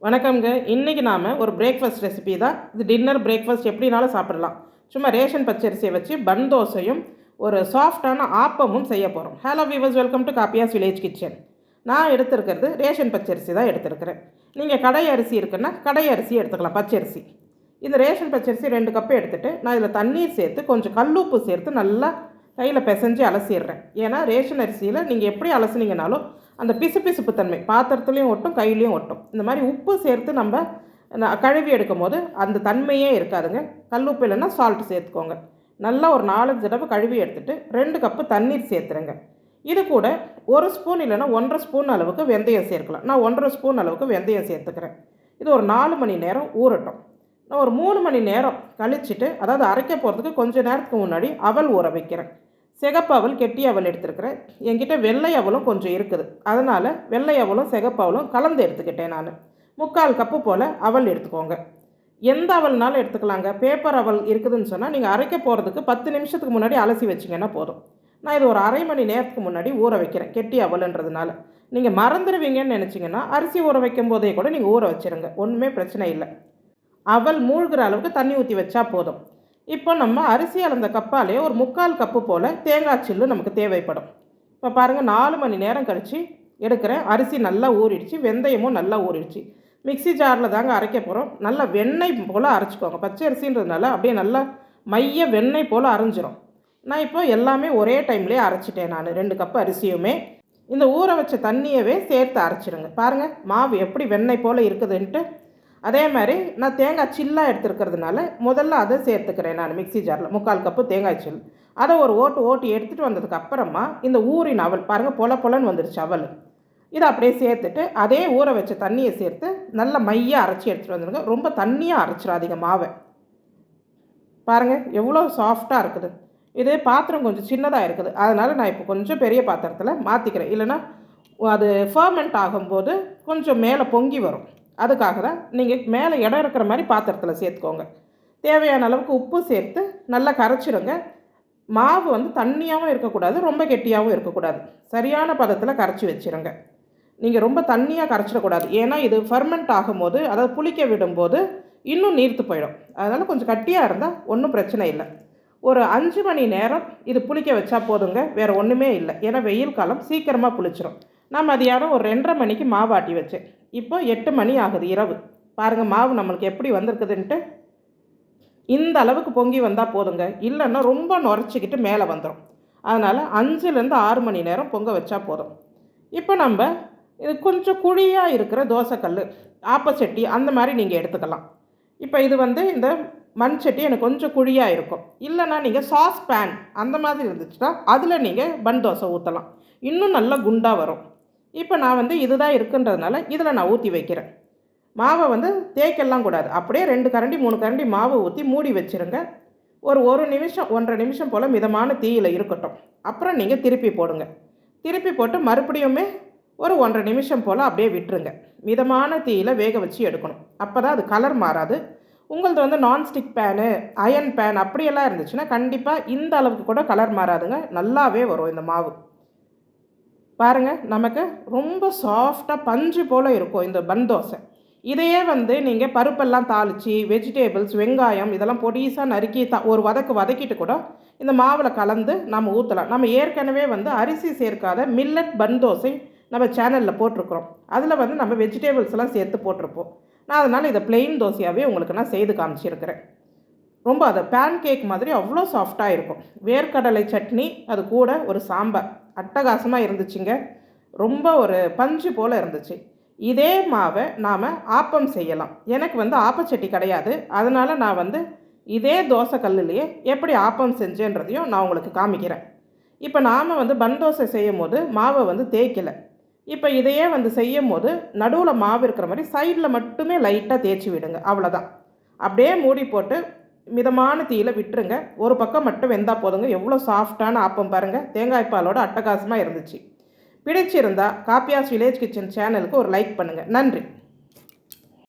வணக்கம்ங்க. இன்றைக்கி நாம் ஒரு பிரேக்ஃபாஸ்ட் ரெசிபி தான். இது டின்னர் பிரேக்ஃபாஸ்ட் எப்படினாலும் சாப்பிடலாம். சும்மா ரேஷன் பச்சரிசியை வச்சு பன் தோசையும் ஒரு சாஃப்டான ஆப்பமும் செய்ய போகிறோம். Hello viewers, welcome to காப்பியாஸ் village kitchen. நான் எடுத்துருக்கிறது ரேஷன் பச்சரிசி தான் எடுத்துருக்கிறேன். நீங்கள் கடை அரிசி இருக்குன்னா கடை அரிசி எடுத்துக்கலாம், பச்சரிசி. இந்த ரேஷன் பச்சரிசி 2 கப்பு எடுத்துகிட்டு நான் இதில் தண்ணீர் சேர்த்து கொஞ்சம் கல்லுப்பு சேர்த்து நல்லா கையில் பிசைஞ்சு அலசிடுறேன். ஏன்னா ரேஷன் அரிசியில் நீங்கள் எப்படி அலசினீங்கனாலும் அந்த பிசுபிசுப்பு தன்மை பாத்திரத்துலேயும் ஒட்டும், கையிலையும் ஒட்டும். இந்த மாதிரி உப்பு சேர்த்து நம்ம கழுவி எடுக்கும் போது அந்த தன்மையே இருக்காதுங்க. கல்லுப்பு இல்லைன்னா சால்ட் சேர்த்துக்கோங்க. நல்லா ஒரு 4-5 தடவை கழுவி எடுத்துகிட்டு 2 கப்பு தண்ணீர் சேர்த்துருங்க. இது கூட 1 ஸ்பூன் இல்லைன்னா 1.5 ஸ்பூன் அளவுக்கு வெந்தயம் சேர்க்கலாம். நான் 1.5 ஸ்பூன் அளவுக்கு வெந்தயம் சேர்த்துக்கிறேன். இது ஒரு 4 மணி நேரம் ஊறட்டும். நான் ஒரு 3 மணி நேரம் கழிச்சிட்டு, அதாவது அரைக்க போகிறதுக்கு கொஞ்சம் நேரத்துக்கு முன்னாடி அவல் ஊற வைக்கிறேன். சிகப்பு அவல், கெட்டி அவல் எடுத்துருக்கிறேன். என்கிட்ட வெள்ளை அவலும் கொஞ்சம் இருக்குது, அதனால் வெள்ளை அவலும் சிகப்பு அவலும் கலந்து எடுத்துக்கிட்டேன். நான் 3/4 கப்பு போல் அவல் எடுத்துக்கோங்க. எந்த அவல்னாலும் எடுத்துக்கலாங்க. பேப்பர் அவல் இருக்குதுன்னு சொன்னால் நீங்கள் அரைக்க போகிறதுக்கு 10 நிமிஷத்துக்கு முன்னாடி அலசி வச்சிங்கன்னா போதும். நான் இது ஒரு அரை மணி நேரத்துக்கு முன்னாடி ஊற வைக்கிறேன், கெட்டி அவல்ன்றதுனால. நீங்கள் மறந்துடுவீங்கன்னு நினச்சிங்கன்னா அரிசி ஊற வைக்கும் போதே கூட நீங்கள் ஊற வச்சுருங்க, ஒன்றுமே பிரச்சனை இல்லை. அவல் மூழ்கிற அளவுக்கு தண்ணி ஊற்றி வச்சா போதும். இப்போ நம்ம அரிசி அளந்த கப்பாலே ஒரு 3/4 கப்பு போல் தேங்காய் சில்லு நமக்கு தேவைப்படும். இப்போ பாருங்கள், 4 மணி நேரம் கழித்து எடுக்கிறேன். அரிசி நல்லா ஊறிடுச்சு, வெந்தயமும் நல்லா ஊறிடுச்சு. மிக்சி ஜாரில் தாங்க அரைக்க போகிறோம். நல்லா வெண்ணெய் போல் அரைச்சிக்கோங்க. பச்சை அரிசின்றதுனால அப்படியே நல்லா மைய வெண்ணெய் போல் அரைஞ்சிரும். நான் இப்போ எல்லாமே ஒரே டைம்லேயே அரைச்சிட்டேன். நான் 2 கப்பு அரிசியுமே இந்த ஊற வச்ச தண்ணியவே சேர்த்து அரைச்சிடுங்க. பாருங்கள் மாவு எப்படி வெண்ணெய் போல் இருக்குதுன்ட்டு. அதே மாதிரி நான் தேங்காய் சில்லாக எடுத்துருக்கிறதுனால முதல்ல அதை சேர்த்துக்கிறேன். நான் மிக்சி ஜாரில் 3/4 கப்பு தேங்காய் சில், அதை ஒரு ஓட்டி எடுத்துகிட்டு வந்ததுக்கு அப்புறமா இந்த ஊறின அவல் பாருங்கள், பொலன்னு வந்துடுச்சு அவல். இதை அப்படியே சேர்த்துட்டு அதே ஊற வச்ச தண்ணியை சேர்த்து நல்லா மையாக அரைச்சி எடுத்துகிட்டு வந்துடுங்க. ரொம்ப தண்ணியாக அரைச்சிடாதீங்க மாவை. பாருங்கள் எவ்வளோ சாஃப்டாக இருக்குது. இது பாத்திரம் கொஞ்சம் சின்னதாக இருக்குது, அதனால் நான் இப்போ கொஞ்சம் பெரிய பாத்திரத்தில் மாற்றிக்கிறேன். இல்லைன்னா அது ஃபர்மெண்ட் ஆகும்போது கொஞ்சம் மேலே பொங்கி வரும். அதுக்காக தான் நீங்கள் மேலே இடம் இருக்கிற மாதிரி பாத்திரத்தில் சேர்த்துக்கோங்க. தேவையான அளவுக்கு உப்பு சேர்த்து நல்லா கரைச்சிடுங்க. மாவு வந்து தண்ணியாகவும் இருக்கக்கூடாது, ரொம்ப கெட்டியாகவும் இருக்கக்கூடாது. சரியான பதத்தில் கரைச்சி வச்சுருங்க. நீங்கள் ரொம்ப தண்ணியாக கரைச்சிடக்கூடாது, ஏன்னா இது ஃபர்மெண்ட் ஆகும்போது, அதாவது புளிக்க விடும்போது இன்னும் நீர்த்து போயிடும். அதனால் கொஞ்சம் கட்டியாக இருந்தால் ஒன்றும் பிரச்சனை இல்லை. ஒரு 5 மணி நேரம் இது புளிக்க வச்சா போதுங்க, வேறு ஒன்றுமே இல்லை. ஏன்னா வெயில் காலம் சீக்கிரமாக புளிச்சிடும். நான் மதியானம் ஒரு 2:30 மணிக்கு மாவு ஆட்டி வச்சேன். இப்போ 8 மணி ஆகுது இரவு. பாருங்கள் மாவு நம்மளுக்கு எப்படி வந்திருக்குதுன்ட்டு. இந்த அளவுக்கு பொங்கி வந்தால் போதுங்க, இல்லைன்னா ரொம்ப நுரைச்சிக்கிட்டு மேலே வந்துடும். அதனால் 5லேருந்து 6 மணி நேரம் பொங்க வச்சா போதும். இப்போ நம்ம இது கொஞ்சம் குழியாக இருக்கிற தோசைக்கல், ஆப்பச்சட்டி அந்த மாதிரி நீங்கள் எடுத்துக்கலாம். இப்போ இது வந்து இந்த மண் சட்டி எனக்கு கொஞ்சம் குழியாக இருக்கும். இல்லைன்னா நீங்கள் சாஸ் பேன் அந்த மாதிரி இருந்துச்சுன்னா அதில் நீங்கள் பன் தோசை ஊற்றலாம், இன்னும் நல்லா குண்டாக வரும். இப்போ நான் வந்து இதுதான் இருக்குன்றதுனால இதில் நான் ஊற்றி வைக்கிறேன். மாவை வந்து தேய்க்கலாம் கூடாது, அப்படியே 2 கரண்டி 3 கரண்டி மாவை ஊற்றி மூடி வச்சுருங்க. ஒரு 1 நிமிஷம் 1.5 நிமிஷம் போல் மிதமான தீயில் இருக்கட்டும். அப்புறம் நீங்கள் திருப்பி போடுங்க. திருப்பி போட்டு மறுபடியுமே ஒரு 1.5 நிமிஷம் போல் அப்படியே விட்டுருங்க. மிதமான தீயில் வேக வச்சு எடுக்கணும், அப்போ தான் அது கலர் மாறாது. உங்களது வந்து நான்ஸ்டிக் பேனு, அயன் பேன் அப்படியெல்லாம் இருந்துச்சுன்னா கண்டிப்பாக இந்த அளவுக்கு கூட கலர் மாறாதுங்க, நல்லாவே வரும் இந்த மாவு. பாருங்கள் நமக்கு ரொம்ப சாஃப்டாக பஞ்சு போல் இருக்கும் இந்த பன் தோசை. இதையே வந்து நீங்கள் பருப்பெல்லாம் தாளித்து வெஜிடேபிள்ஸ், வெங்காயம் இதெல்லாம் பொடிசாக நறுக்கி ஒரு வதக்கிட்டு கூட இந்த மாவில் கலந்து நம்ம ஊற்றலாம். நம்ம ஏற்கனவே வந்து அரிசி சேர்க்காத மில்லட் பன் தோசை நம்ம சேனலில் போட்டிருக்கிறோம். அதில் வந்து நம்ம வெஜிடேபிள்ஸ்லாம் சேர்த்து போட்டிருப்போம். நான் அதனால் இதை பிளெயின் தோசையாகவே உங்களுக்கு நான் செய்து காமிச்சிருக்கிறேன். ரொம்ப அதை பேன் கேக் மாதிரி அவ்வளோ சாஃப்டாக இருக்கும். வேர்க்கடலை சட்னி, அது கூட ஒரு சாம்பார் அட்டகாசமாக இருந்துச்சுங்க. ரொம்ப ஒரு பஞ்சு போல் இருந்துச்சு. இதே மாவை நாம் ஆப்பம் செய்யலாம். எனக்கு வந்து ஆப்பச்சட்டி கிடையாது, அதனால் நான் வந்து இதே தோசை கல்லுலேயே எப்படி ஆப்பம் செஞ்சேன்றதையும் நான் உங்களுக்கு காமிக்கிறேன். இப்போ நாம் வந்து பன் தோசை செய்யும் போது மாவை வந்து தேய்க்கலை. இப்போ இதையே வந்து செய்யும் போது நடுவில் மாவு இருக்கிற மாதிரி சைடில் மட்டுமே லைட்டாக தேய்ச்சி விடுங்க, அவ்வளோதான். அப்படியே மூடி போட்டு மிதமான தீயில் விட்டுருங்க. ஒரு பக்கம் மட்டும் வெந்தால் போதுங்க. எவ்வளோ சாஃப்டான ஆப்பம் பாருங்கள், தேங்காய் பாலோட அட்டகாசமாக இருந்துச்சு. பிடிச்சிருந்தா காப்பியாஸ் வில்லேஜ் கிச்சன் சேனலுக்கு ஒரு லைக் பண்ணுங்கள். நன்றி.